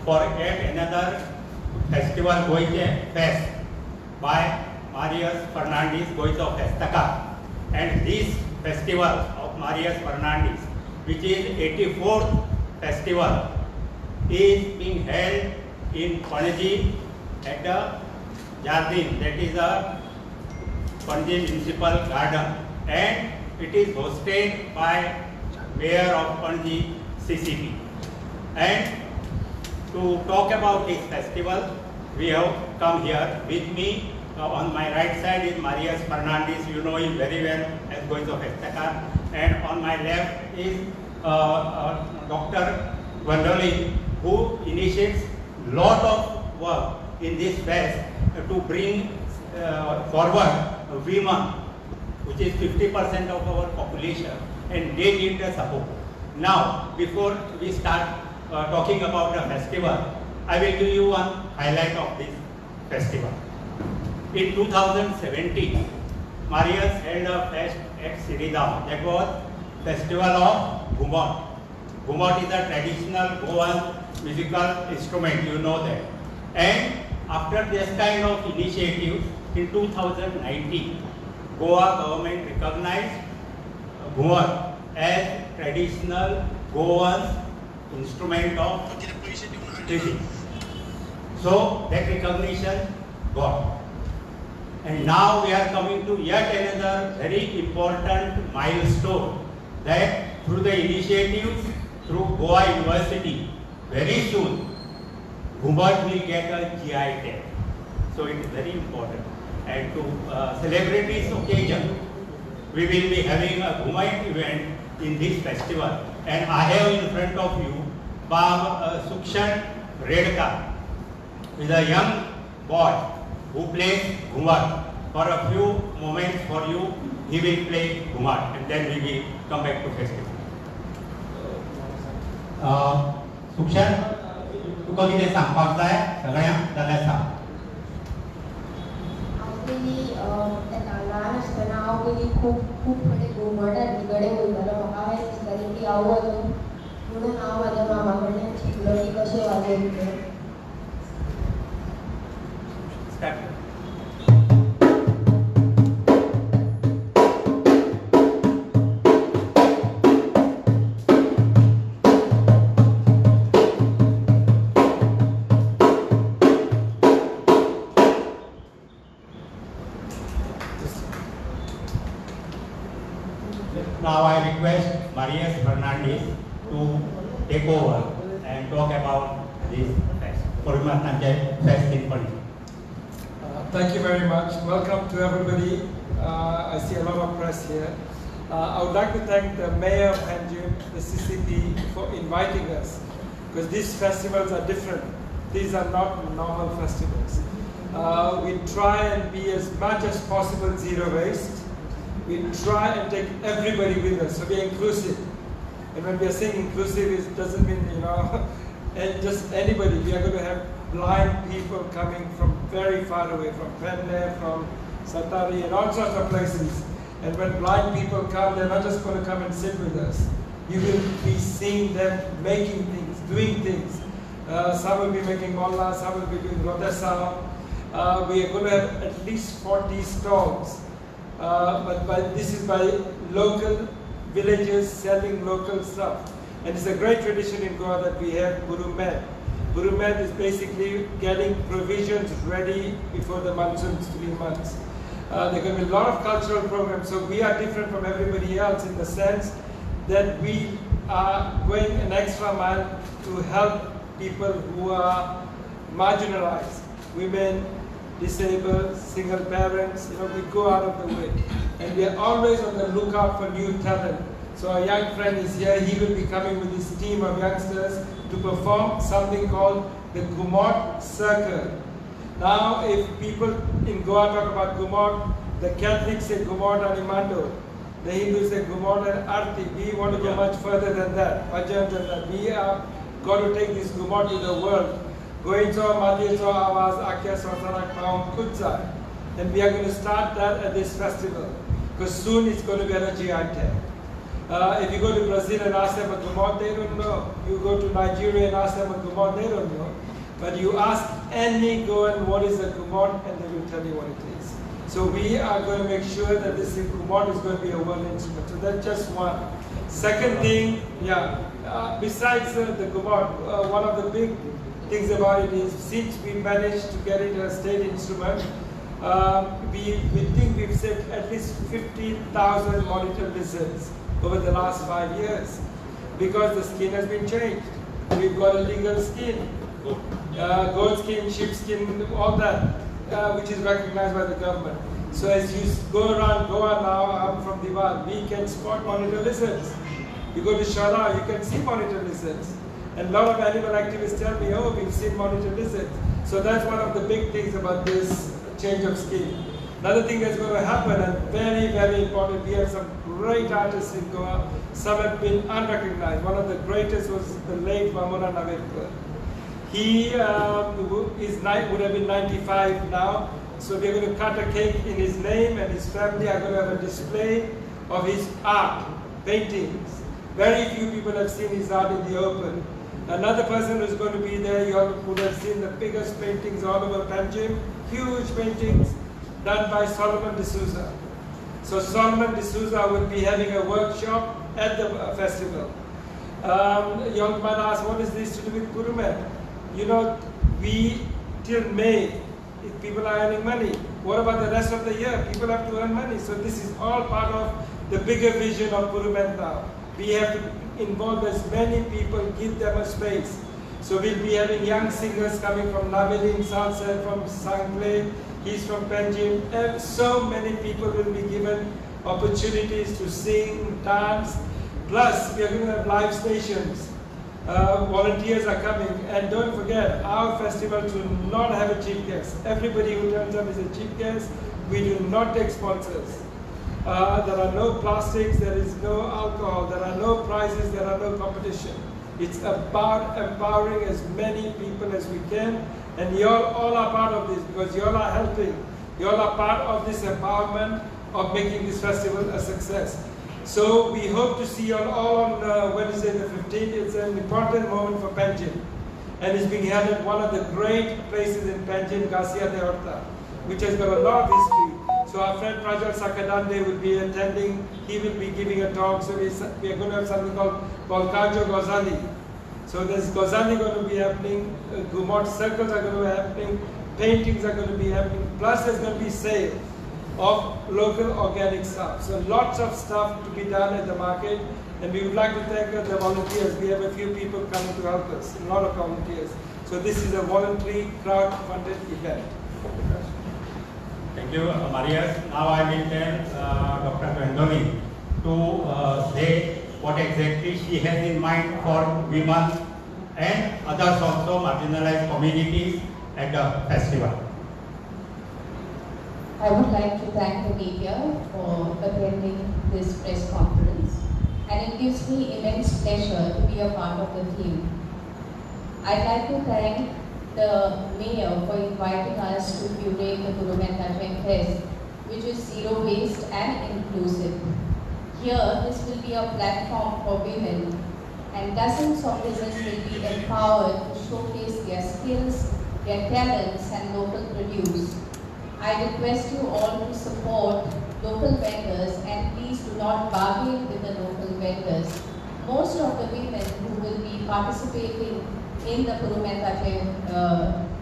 for yet another festival Goiche Fest by Marius Fernandez Goizo Festaka. And this festival of Marius Fernandez, which is 84th festival, is being held in Panjim at the Jardin, that is a Panjim Municipal Garden, and it is hosted by Mayor of Panjim CCP. And to talk about this festival, we have come here. With me on my right side is Marius Fernandez, you know him very well as Goizo Festaka, and on my left is Dr. Goan, who initiates lot of work in this fest to bring forward women, which is 50% of our population, and they need the support. Now, before we start talking about the festival, I will give you one highlight of this festival. In 2017, Marius held a fest at Siridam. That was Festival of Goan. Goan is a traditional Goan musical instrument, you know that. And after this kind of initiative, in 2019, Goa government recognized Goan as traditional Goan instrument of music. So that recognition got. And now we are coming to yet another very important milestone, that through the initiatives through Goa University, very soon Goan will get a GI tag. So it is very important. And to celebrate this occasion, we will be having a Goan event in this festival. And I have in front of you Bab Sukshan Redka, is a young boy who plays Goan. For a few moments for you, he will play Goan, and then we will come back to festival. Sukshan, तुका कितें सांगपाक जाय सगळ्यांक जाल्यार सांग. ल्हान आसतना हांव पयलीं खूब कडेन घुमटांनी कडेन वयतालो. म्हाका हें दिसतालें की हांव वाजोवन, म्हणून हांव म्हाज्या मामा कडल्यान शिकलो की कशें वाजोवप तें. Now I request Marius Fernandez to take over and talk about this fest, Purumentache fest in Panjim. Thank you very much. Welcome to everybody. I see a lot of press here. I would like to thank the Mayor of Panjim, the CCP, for inviting us, because these festivals are different. These are not normal festivals. We try and be as much as possible zero waste. We try and take everybody with us, so we are inclusive. And when we are saying inclusive, it doesn't mean, and just anybody. We are going to have blind people coming from very far away, from Penne, from Satari, and all sorts of places. And when blind people come, they're not just going to come and sit with us. You will be seeing them making things, doing things. Some will be making molla, some will be doing rodesa. We are going to have at least 40 stalls. But this is by local villagers selling local stuff. And it's a great tradition in Goa that we have Purumentache. Purumentache is basically getting provisions ready before the monsoons, 3 months. There are going to be a lot of cultural programs, so we are different from everybody else in the sense that we are going an extra mile to help people who are marginalized, women, disabled, single parents, we go out of the way. And we are always on the lookout for new talent. So our young friend is here. He will be coming with his team of youngsters to perform something called the Goan Circle. Now, if people in Goa talk about Goan, the Catholics say Goan Animando, the Hindus say Goan and Arti. We want to go much further than that. We are going to take this Goan to the world. And we are going to start that at this festival, because soon it's going to be a GI tag. If you go to Brazil and ask them a Goan, they don't know. You go to Nigeria and ask them a Goan, they don't know. But you ask any Goan what is a Goan, and they will tell you what it is. So we are going to make sure that this Goan is going to be a world instrument. So that's just one. Second thing, besides the Goan, one of the big things about it is, since we managed to get it a state instrument, we think we've saved at least 50,000 monitor lizards over the last 5 years, because the skin has been changed. We've got a legal skin, goat skin, sheep skin, all that, which is recognized by the government. So as you go around Goa now, I'm from Diwar, we can spot monitor lizards. You go to Shara, you can see monitor lizards. And a lot of animal activists tell me, oh, we've seen monitor lizards. So that's one of the big things about this change of skin. Another thing that's going to happen, and very, very important, we have some great artists in Goa. Some have been unrecognized. One of the greatest was the late Vamona Navedkar. He would have been 95 now. So we're going to cut a cake in his name, and his family are going to have a display of his art, paintings. Very few people have seen his art in the open. Another person who's going to be there, you all would have seen the biggest paintings all over Panjim, huge paintings done by Solomon D'Souza. So Solomon D'Souza will be having a workshop at the festival. You all might ask, what is this to do with Purumentache? You know, till May, if people are earning money. What about the rest of the year? People have to earn money. So this is all part of the bigger vision of Purumentache. We have to involve as many people, give them a space. So we'll be having young singers coming from Navelin, Salsa, from Sangle, he's from Panjim. And so many people will be given opportunities to sing, dance. Plus, we are going to have live stations. Volunteers are coming. And don't forget, our festival will not have a chief guest. Everybody who turns up is a chief guest. We do not take sponsors. There are no plastics, there is no alcohol, there are no prizes, there are no competition. It's about empowering as many people as we can, and you all are part of this, because you all are helping. You all are part of this empowerment of making this festival a success. So we hope to see you all on Wednesday the 15th. It's an important moment for Panjim, and it's being held at one of the great places in Panjim, Garcia de Horta, which has got a lot of history. So our friend Prajal Sakadande will be attending. He will be giving a talk. So we are going to have something called Volcajo Gozali. So there's Gozali going to be happening. Gumot circles are going to be happening. Paintings are going to be happening. Plus there's going to be sale of local organic stuff. So lots of stuff to be done at the market. And we would like to thank the volunteers. We have a few people coming to help us. A lot of volunteers. So this is a voluntary crowd-funded event. Thank you, Marius. Now I will tell Dr. Pandoni to say what exactly she has in mind for women and others also marginalized communities at the festival. I would like to thank the media for attending this press conference, and it gives me immense pleasure to be a part of the team. I'd like to thank the mayor for inviting us to curate the Purumentache Fest, which is zero waste and inclusive. Here, this will be a platform for women, and dozens of women will be empowered to showcase their skills, their talents, and local produce. I request you all to support local vendors, and please do not bargain with the local vendors. Most of the women who will be participating in the Purumentache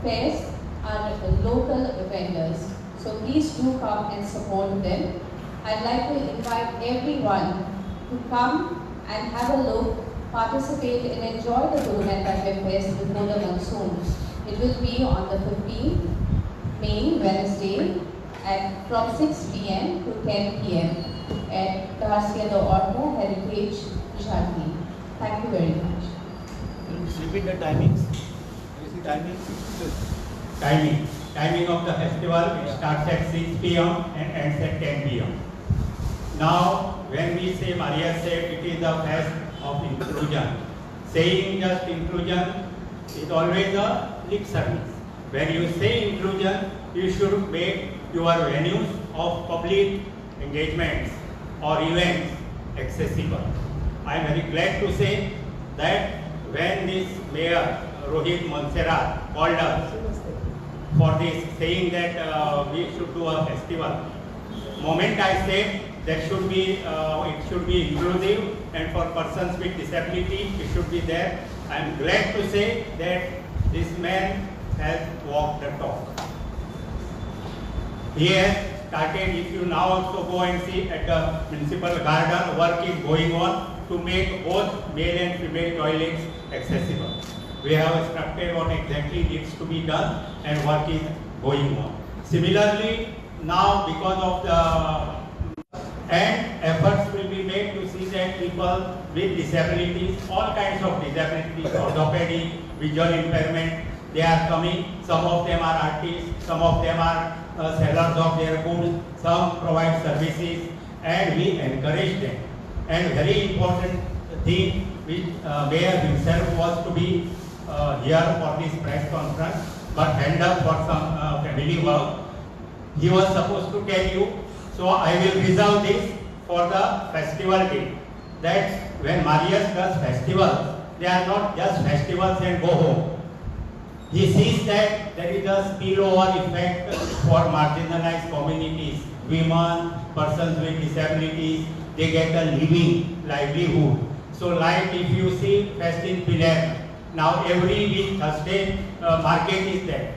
Fest are local vendors. So please do come and support them. I'd like to invite everyone to come and have a look, participate and enjoy the Purumentache Fest before the monsoon. It will be on the 15th May, Wednesday, from 6 p.m. to 10 p.m. at Garcia de Horta Heritage Shanti. Thank you very much. Just repeat the timings. Timing of the festival, it starts at 6 p.m. and ends at 10 p.m. Now, when we say, Maria said, it is the fest of inclusion. Saying just inclusion is always a lip service. When you say inclusion, you should make your venues of public engagements or events accessible. I am very glad to say that when this Mayor Rohit Monserrat called us for this, saying that we should do a festival, moment I said that should be it should be inclusive, and for persons with disability it should be there. I am glad to say that this man has walked the talk. He has started, if you now also go and see at the municipal garden, work is going on to make both male and female toilets accessible. We have instructed what exactly needs to be done and work is going on. Similarly, now because of the efforts will be made to see that people with disabilities, all kinds of disabilities, orthopedic, visual impairment, they are coming. Some of them are artists, some of them are sellers of their goods, some provide services, and we encourage them. And very important thing, which Mayor himself was to be here for this press conference, but end up for some family work. He was supposed to tell you, so I will reserve this for the festival day. That when Marius does festivals, they are not just festivals and go home. He sees that there is a spillover effect for marginalized communities, women, persons with disabilities, they get a livelihood. So like if you see Fest in Pilar, now every week Thursday market is there,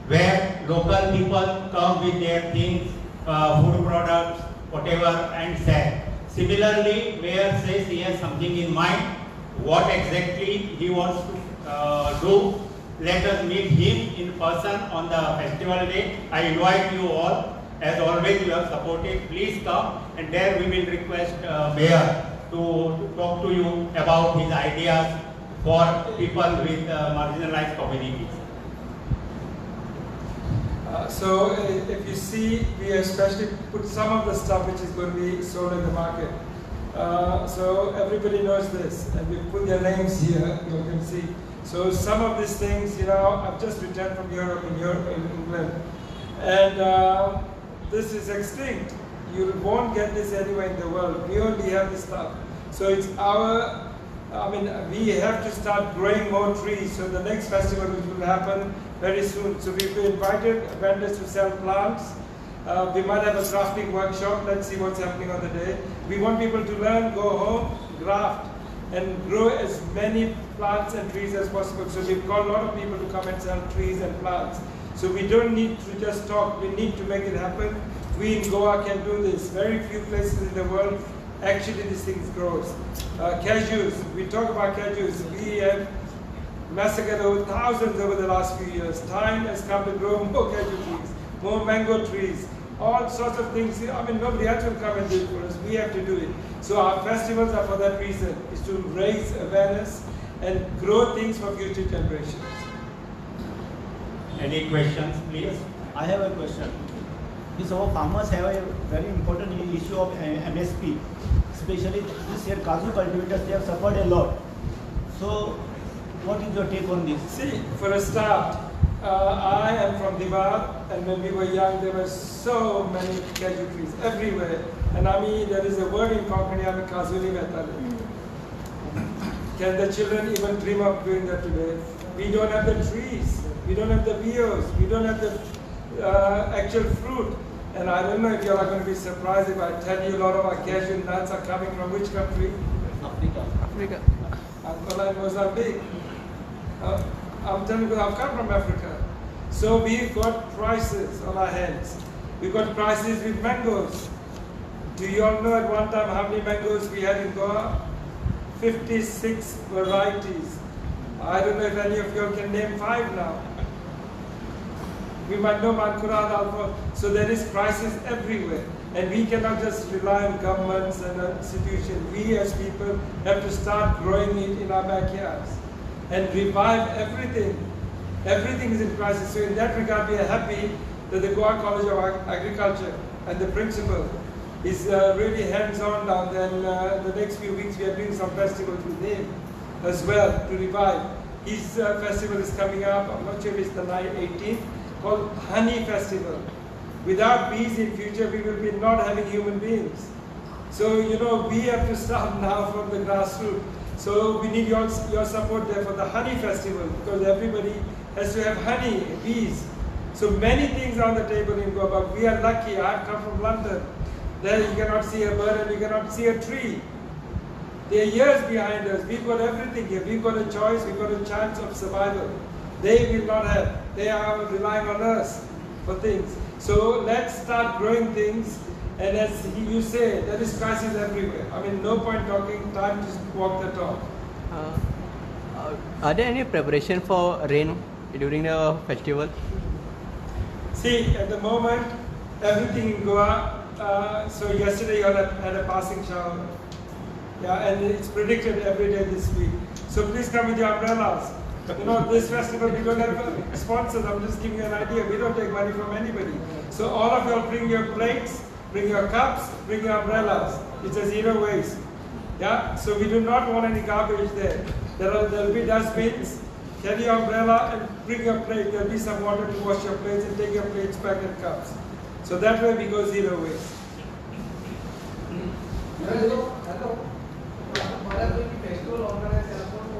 where local people come with their things, food products, whatever, and sell. Similarly, Mayor says he has something in mind, what exactly he wants to do. Let us meet him in person on the festival day. I invite you all. As always, you have supported. Please come, and there we will request Mayor to talk to you about his ideas for people with marginalized communities. So if you see, we especially put some of the stuff which is going to be sold in the market. So everybody knows this, and we put their names here, you can see. So some of these things, you know, I've just returned from Europe, in England, and this is extinct. You won't get this anywhere in the world. We only have this stuff. So it's our, I mean, we have to start growing more trees. So the next festival, which will happen very soon. So we've invited vendors to sell plants. We might have a crafting workshop. Let's see what's happening on the day. We want people to learn, go home, graft, and grow as many plants and trees as possible. So we've got a lot of people to come and sell trees and plants. So we don't need to just talk, we need to make it happen. We in Goa can do this. Very few places in the world actually these things grows. Cashews, we talk about cashews. We have massacred over thousands over the last few years. Time has come to grow more cashew trees, more mango trees, all sorts of things. I mean, nobody else will come and do it for us. We have to do it. So our festivals are for that reason, is to raise awareness and grow things for future generations. Any questions, please? I have a question. This our farmers have a very important issue of MSP. Especially this year, cashew cultivators, they have suffered a lot. So, what is your take on this? See, for a start, I am from Divar, and when we were young, there were so many cashew trees everywhere. And I mean, there is a word in Konkani, I mean, Kazuni Metale. Can the children even dream of doing that today? We don't have the trees, we don't have the bios, we don't have the actual fruit. And I don't know if you are going to be surprised if I tell you a lot of our cashew nuts are coming from which country? Africa. Angola and Mozambique. I'm telling you, I've come from Africa. So we've got prices on our hands. We've got prices with mangoes. Do you all know at one time how many mangoes we had in Goa? 56 varieties. I don't know if any of you all can name 5 now. We might know Mankurad, Alpha. So there is crisis everywhere. And we cannot just rely on governments and institutions. We as people have to start growing it in our backyards and revive everything. Everything is in crisis. So in that regard, we are happy that the Goa College of Agriculture and the principal is really hands-on down there. And the next few weeks, we are doing some festivals with him as well to revive. His festival is coming up, I'm not sure if it's the 18th, called Honey Festival. Without bees in future, we will be not having human beings. So, we have to start now from the grassroots. So we need your support there for the honey festival, because everybody has to have honey, bees. So many things on the table in Goa, but we are lucky. I've come from London. There you cannot see a bird and you cannot see a tree. They are years behind us. We've got everything here. We've got a choice, we've got a chance of survival. They will not have. They are relying on us for things. So let's start growing things. And as you say, there is crisis everywhere. I mean, no point talking, time to walk the talk. Are there any preparation for rain during the festival? See, at the moment, everything in Goa, so yesterday you had a passing shower. Yeah, and it's predicted every day this week. So please come with your umbrellas. This festival, we don't have sponsors. I'm just giving you an idea. We don't take money from anybody. So all of you will bring your plates, bring your cups, bring your umbrellas. It's a zero waste. Yeah, so we do not want any garbage there. There will be dustbins. Carry your umbrella and bring your plate. There will be some water to wash your plates and take your plates back and cups. So that way we go zero waste. Hello. Festival organized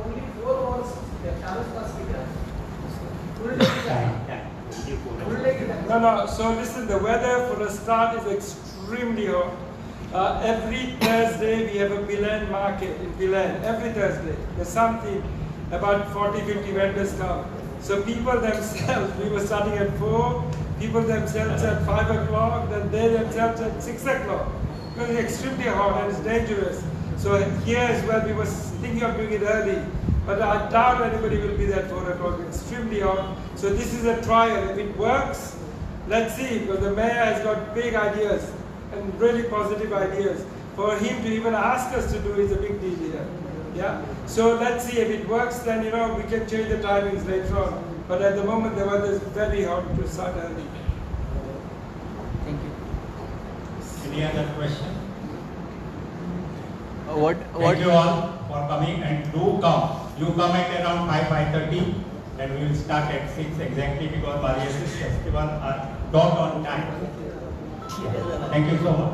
only 4 hours. No. So listen, the weather for a start is extremely hot. Every Thursday we have a Bilan market in Bilan. Every Thursday. There's something, about 40-50 vendors come. So people themselves, we were starting at 4, people themselves at 5 o'clock, then they themselves at 6 o'clock. Because it's extremely hot and it's dangerous. So here as well, we were thinking of doing it early. But I doubt anybody will be there at 4 o'clock. It's extremely hot. So this is a trial. If it works, let's see. Because the mayor has got big ideas and really positive ideas. For him to even ask us to do is a big deal here. Yeah. So let's see if it works. Then we can change the timings later on. But at the moment the weather is very hot to start early. Thank you. Any other question? Thank you all for coming, and do come. You come at around 5:30, then we will start at 6 exactly, because Maria's festival are dot on time. Thank you so much.